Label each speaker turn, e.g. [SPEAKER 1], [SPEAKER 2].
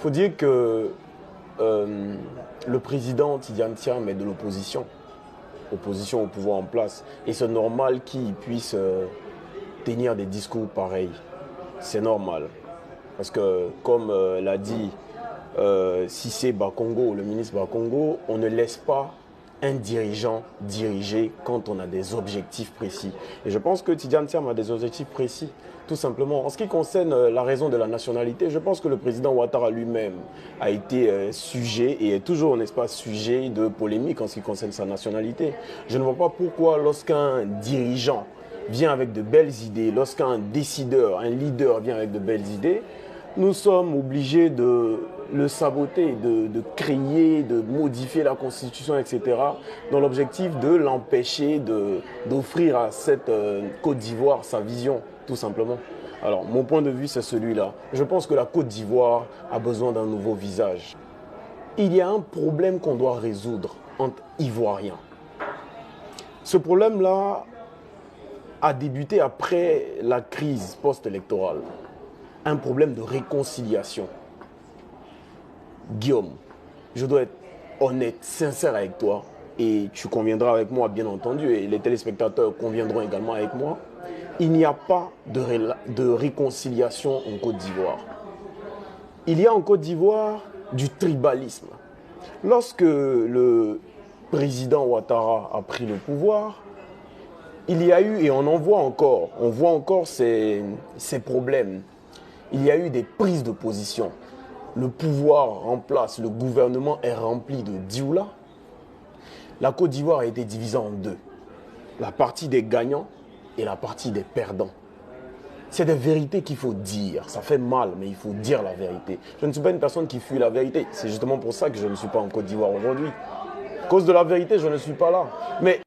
[SPEAKER 1] faut dire que le président Tidiane Thiam est de l'opposition. Opposition au pouvoir en place. Et c'est normal qu'il puisse tenir des discours pareils. C'est normal. Parce que, comme l'a dit Cissé Bakongo, le ministre Bakongo, on ne laisse pas un dirigeant diriger quand on a des objectifs précis. Et je pense que Tidiane Thiam a des objectifs précis, tout simplement. En ce qui concerne la raison de la nationalité, je pense que le président Ouattara lui-même a été sujet et est toujours, n'est-ce pas, sujet de polémique en ce qui concerne sa nationalité. Je ne vois pas pourquoi lorsqu'un dirigeant vient avec de belles idées, lorsqu'un décideur, un leader vient avec de belles idées, nous sommes obligés de le saboter, de créer, de modifier la Constitution, etc., dans l'objectif de l'empêcher d'offrir à cette Côte d'Ivoire sa vision, tout simplement. Alors, mon point de vue, c'est celui-là. Je pense que la Côte d'Ivoire a besoin d'un nouveau visage. Il y a un problème qu'on doit résoudre entre Ivoiriens. Ce problème-là a débuté après la crise post-électorale. Un problème de réconciliation. Guillaume, je dois être honnête, sincère avec toi, et tu conviendras avec moi, bien entendu, et les téléspectateurs conviendront également avec moi. Il n'y a pas de réconciliation en Côte d'Ivoire. Il y a en Côte d'Ivoire du tribalisme. Lorsque le président Ouattara a pris le pouvoir, il y a eu, et on voit encore ces problèmes. Il y a eu des prises de position. Le pouvoir en place, le gouvernement est rempli de dioula. La Côte d'Ivoire a été divisée en deux. La partie des gagnants et la partie des perdants. C'est des vérités qu'il faut dire. Ça fait mal, mais il faut dire la vérité. Je ne suis pas une personne qui fuit la vérité. C'est justement pour ça que je ne suis pas en Côte d'Ivoire aujourd'hui. À cause de la vérité, je ne suis pas là. Mais